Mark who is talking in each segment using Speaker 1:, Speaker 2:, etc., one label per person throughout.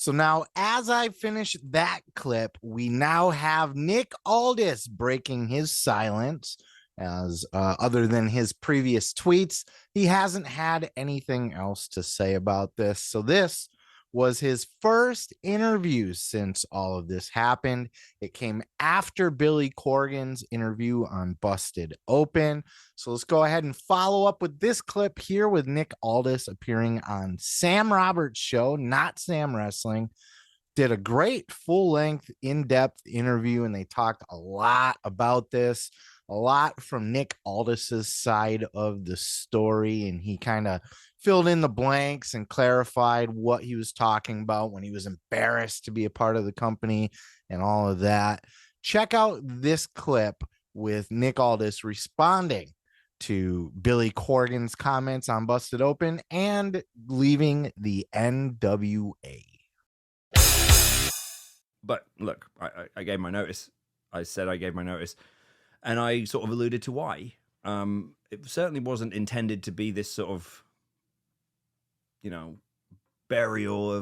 Speaker 1: So now, as I finish that clip, we now have Nick Aldis breaking his silence. As other than his previous tweets, he hasn't had anything else to say about this. So this was his first interview since all of this happened. It came after Billy Corgan's interview on Busted Open. So let's go ahead and follow up with this clip here with Nick Aldis appearing on Sam Roberts' show, NotSam Wrestling. Did a great full-length, in-depth interview, and they talked a lot about this, a lot from Nick Aldis's side of the story, and he kind of filled in the blanks and clarified what he was talking about when he was embarrassed to be a part of the company and all of that. Check out this clip with Nick Aldis responding to Billy Corgan's comments on Busted Open and leaving the NWA.
Speaker 2: But look, I gave my notice. I said I gave my notice, and I sort of alluded to why. It certainly wasn't intended to be this sort of, burial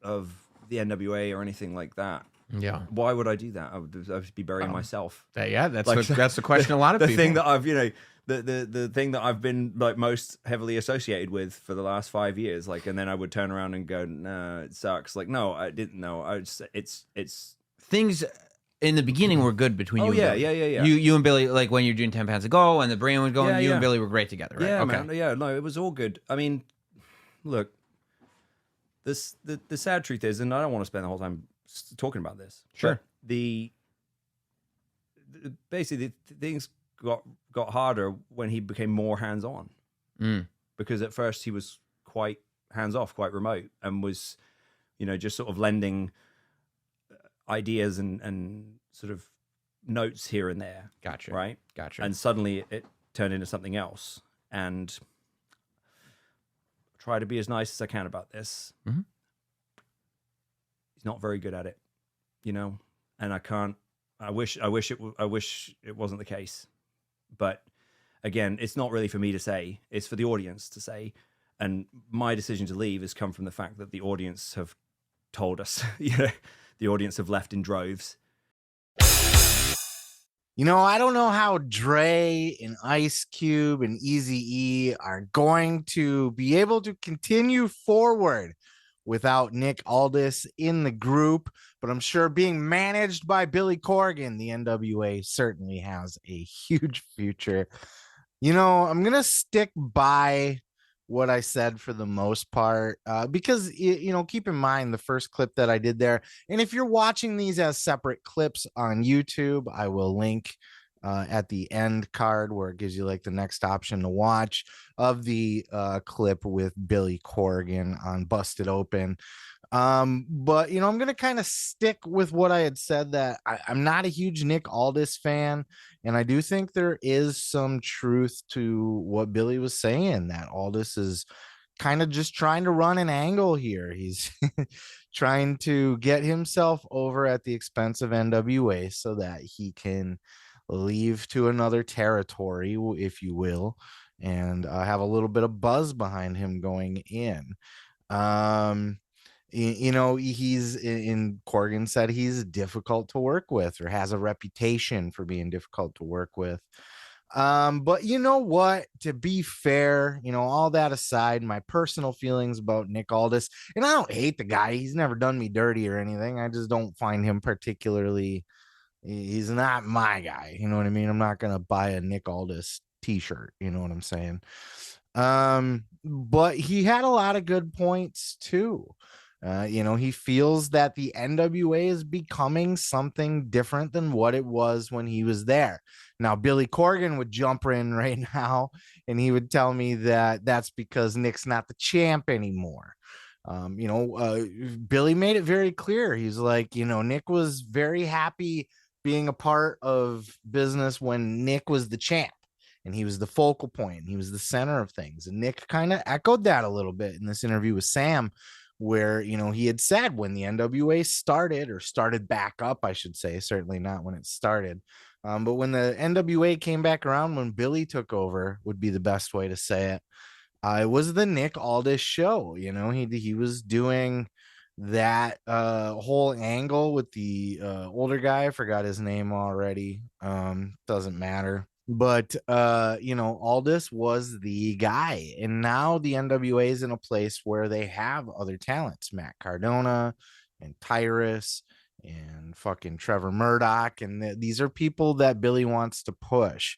Speaker 2: of the NWA or anything like that.
Speaker 3: Yeah.
Speaker 2: Why would I do that? I would be burying myself.
Speaker 3: That's the question a lot of
Speaker 2: the
Speaker 3: people.
Speaker 2: Thing that I've, the thing that I've been like most heavily associated with for the last 5 years, and then I would turn around and go, nah, it sucks. No, I didn't know. It's
Speaker 3: things in the beginning were good between you.
Speaker 2: Yeah.
Speaker 3: You and Billy, like when you're doing 10 pounds ago and the brain was going, you and Billy were great together, right?
Speaker 2: Yeah, okay. Man. Yeah, no, it was all good. I mean, look, the sad truth is, and I don't want to spend the whole time talking about this.
Speaker 3: Sure.
Speaker 2: Basically things got harder when he became more hands-on. Because at first he was quite hands-off, quite remote, and was, just sort of lending ideas and sort of notes here and there.
Speaker 3: Gotcha.
Speaker 2: Right?
Speaker 3: Gotcha.
Speaker 2: And suddenly it turned into something else. And I try to be as nice as I can about this.
Speaker 3: Mm-hmm.
Speaker 2: He's not very good at it, and I can't. I wish it wasn't the case, but again, it's not really for me to say. It's for the audience to say, and my decision to leave has come from the fact that the audience have told us. The audience have left in droves.
Speaker 1: I don't know how Dre and Ice Cube and Eazy-E are going to be able to continue forward without Nick Aldis in the group, but I'm sure being managed by Billy Corgan, the NWA certainly has a huge future. I'm going to stick by what I said for the most part, because, keep in mind the first clip that I did there. And if you're watching these as separate clips on YouTube, I will link at the end card where it gives you the next option to watch of the clip with Billy Corgan on Busted Open. But I'm going to kind of stick with what I had said, that I'm not a huge Nick Aldis fan. And I do think there is some truth to what Billy was saying, that Aldis is kind of just trying to run an angle here. He's trying to get himself over at the expense of NWA so that he can leave to another territory, if you will, and have a little bit of buzz behind him going in. He's in Corgan said he's difficult to work with, or has a reputation for being difficult to work with. But you know what, to be fair, all that aside, my personal feelings about Nick Aldis, and I don't hate the guy, he's never done me dirty or anything, I just don't find him particularly, he's not my guy, you know what I mean? I'm not gonna buy a Nick Aldis t-shirt, you know what I'm saying? But he had a lot of good points too. He feels that the NWA is becoming something different than what it was when he was there. Now, Billy Corgan would jump in right now and he would tell me that that's because Nick's not the champ anymore. Billy made it very clear. He's like, Nick was very happy being a part of business when Nick was the champ and he was the focal point. He was the center of things. And Nick kind of echoed that a little bit in this interview with Sam, where, he had said when the NWA started back up, I should say, certainly not when it started. But when the NWA came back around, when Billy took over would be the best way to say it. It was the Nick Aldis show. He was doing that whole angle with the older guy, I forgot his name already. Doesn't matter. But Aldis was the guy, and now the NWA is in a place where they have other talents, Matt Cardona and Tyrus and fucking Trevor Murdoch, and these are people that Billy wants to push.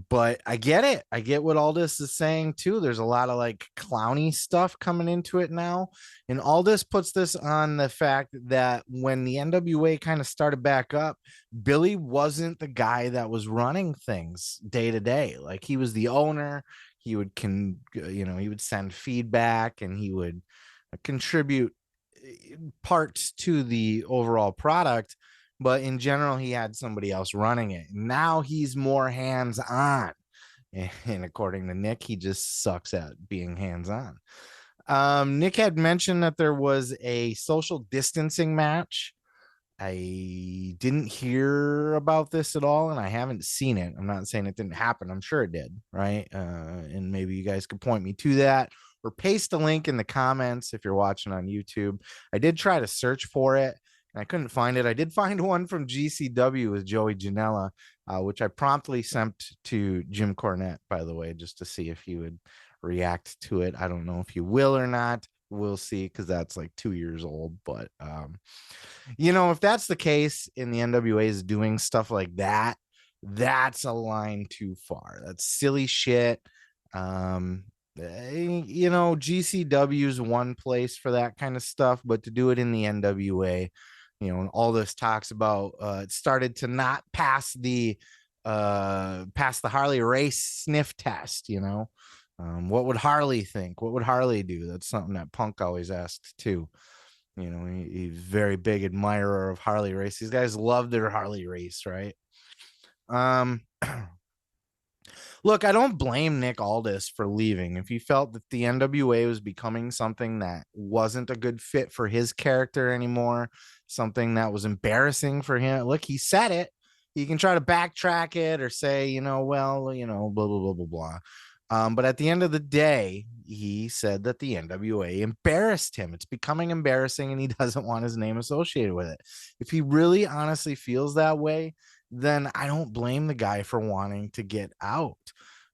Speaker 1: But I get it. I get what Aldis is saying too. There's a lot of like clowny stuff coming into it now. And Aldis puts this on the fact that when the NWA kind of started back up, Billy wasn't the guy that was running things day to day. Like he was the owner. He would he would send feedback and he would contribute parts to the overall product, but in general he had somebody else running it. Now he's more hands-on, and according to Nick, he just sucks at being hands-on. Nick had mentioned that there was a social distancing match. I didn't hear about this at all, and I haven't seen it. I'm not saying it didn't happen. I'm sure it did, right? And maybe you guys could point me to that or paste a link in the comments if you're watching on YouTube. I did try to search for it, and I couldn't find it. I did find one from GCW with Joey Janela, which I promptly sent to Jim Cornette, by the way, just to see if he would react to it. I don't know if you will or not. We'll see, because that's like 2 years old. But if that's the case and the NWA is doing stuff like that, that's a line too far. That's silly shit. GCW is one place for that kind of stuff, but to do it in the NWA, and all this talks about it started to not pass the Harley race sniff test. What would Harley think? What would Harley do? That's something that Punk always asked too. He's very big admirer of Harley race. These guys love their Harley race, right? Look, I don't blame Nick Aldis for leaving. If he felt that the NWA was becoming something that wasn't a good fit for his character anymore, something that was embarrassing for him, look, he said it. He can try to backtrack it or say, blah, blah, blah, blah, blah. But at the end of the day, he said that the NWA embarrassed him. It's becoming embarrassing, and he doesn't want his name associated with it. If he really honestly feels that way, then I don't blame the guy for wanting to get out.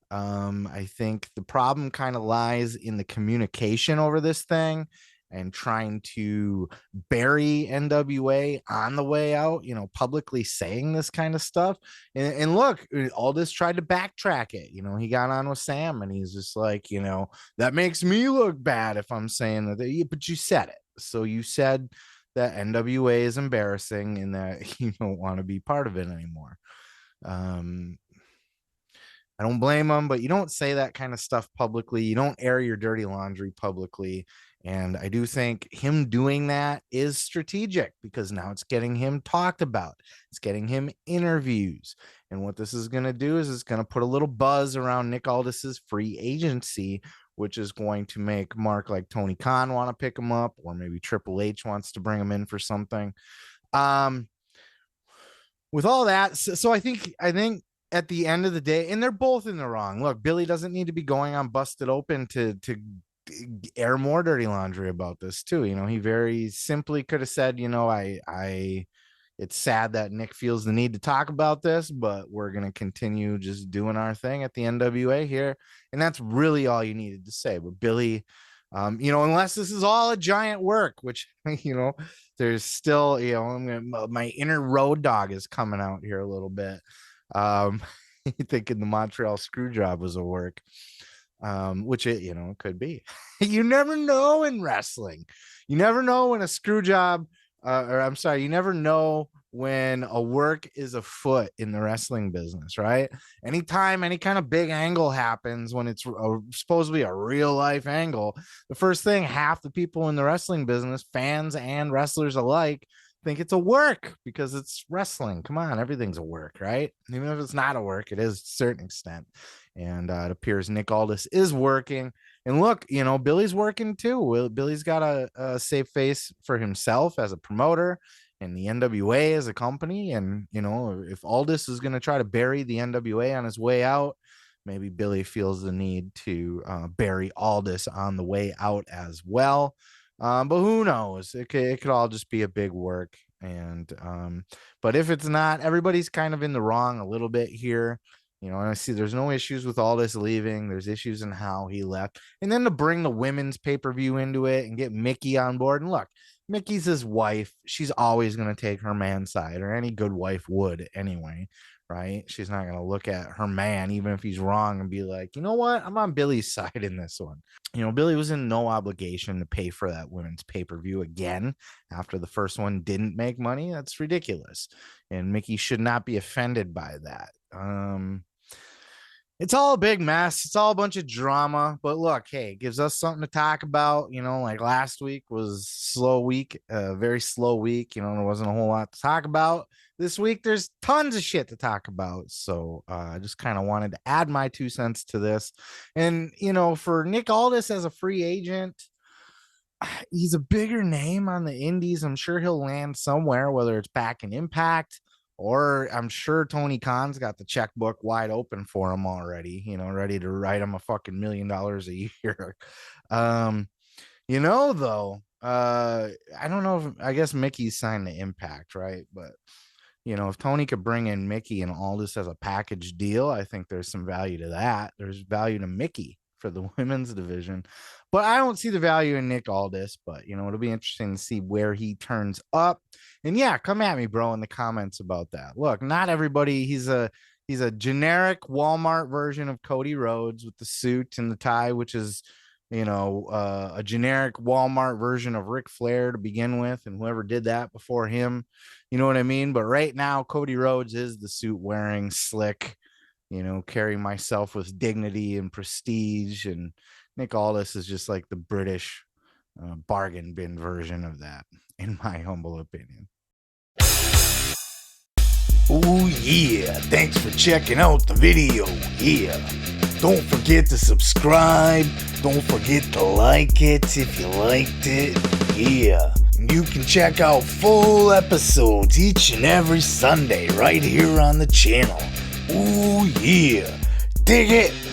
Speaker 1: I think the problem kind of lies in the communication over this thing and trying to bury NWA on the way out, publicly saying this kind of stuff. And look, Aldis tried to backtrack it. He got on with Sam and he's just like, that makes me look bad if I'm saying that, but you said it. So you said that NWA is embarrassing and that you don't want to be part of it anymore. I don't blame him, but you don't say that kind of stuff publicly. You don't air your dirty laundry publicly. And I do think him doing that is strategic, because now it's getting him talked about. It's getting him interviews. And what this is going to do is it's going to put a little buzz around Nick Aldis's free agency, which is going to make Mark like Tony Khan want to pick him up, or maybe Triple H wants to bring him in for something. With all that, so I think at the end of the day, and they're both in the wrong. Look, Billy doesn't need to be going on Busted Open to air more dirty laundry about this too. He very simply could have said, it's sad that Nick feels the need to talk about this, but we're going to continue just doing our thing at the NWA here. And that's really all you needed to say. But Billy, unless this is all a giant work, which, there's still, my inner road dog is coming out here a little bit. Thinking the Montreal screw job was a work, which it could be. You never know in wrestling. You never know when a screw job, you never know when a work is afoot in the wrestling business, right? Anytime any kind of big angle happens, when it's supposed to be a real life angle, the first thing half the people in the wrestling business, fans and wrestlers alike, think it's a work, because it's wrestling. Come on, everything's a work, right? Even if it's not a work, it is to a certain extent. And it appears Nick Aldis is working. And look, Billy's working too. Billy's got a safe face for himself as a promoter and the NWA as a company. And if Aldis is going to try to bury the NWA on his way out, maybe Billy feels the need to bury Aldis on the way out as well. But who knows? It could all just be a big work. And but if it's not, everybody's kind of in the wrong a little bit here. And I see there's no issues with Aldis leaving. There's issues in how he left. And then to bring the women's pay-per-view into it and get Mickie on board. And look, Mickey's his wife. She's always going to take her man's side, or any good wife would anyway, right? She's not going to look at her man, even if he's wrong, and be like, you know what? I'm on Billy's side in this one. Billy was in no obligation to pay for that women's pay-per-view again after the first one didn't make money. That's ridiculous. And Mickie should not be offended by that. It's all a big mess. It's all a bunch of drama. But look, hey, it gives us something to talk about. Like last week was slow week, a very slow week. There wasn't a whole lot to talk about. This week, there's tons of shit to talk about. So I just kind of wanted to add my 2 cents to this. And, for Nick Aldis as a free agent, he's a bigger name on the indies. I'm sure he'll land somewhere, whether it's back in Impact, or I'm sure Tony Khan's got the checkbook wide open for him already, ready to write him a fucking $1 million a year. Though, I don't know I guess Mickey's signed the Impact, right? But, if Tony could bring in Mickie and Aldis as a package deal, I think there's some value to that. There's value to Mickie for the women's division, but I don't see the value in Nick Aldis. But it'll be interesting to see where he turns up. And yeah, come at me, bro, in the comments about that. Look, not everybody. He's a generic Walmart version of Cody Rhodes with the suit and the tie, which is a generic Walmart version of Ric Flair to begin with, and whoever did that before him. You know what I mean? But right now, Cody Rhodes is the suit wearing, slick, carrying myself with dignity and prestige. And Nick Aldis is just like the British bargain bin version of that, in my humble opinion.
Speaker 4: Oh yeah, thanks for checking out the video. Yeah, don't forget to subscribe. Don't forget to like it if you liked it. Yeah, and you can check out full episodes each and every Sunday right here on the channel. Oh yeah, dig it.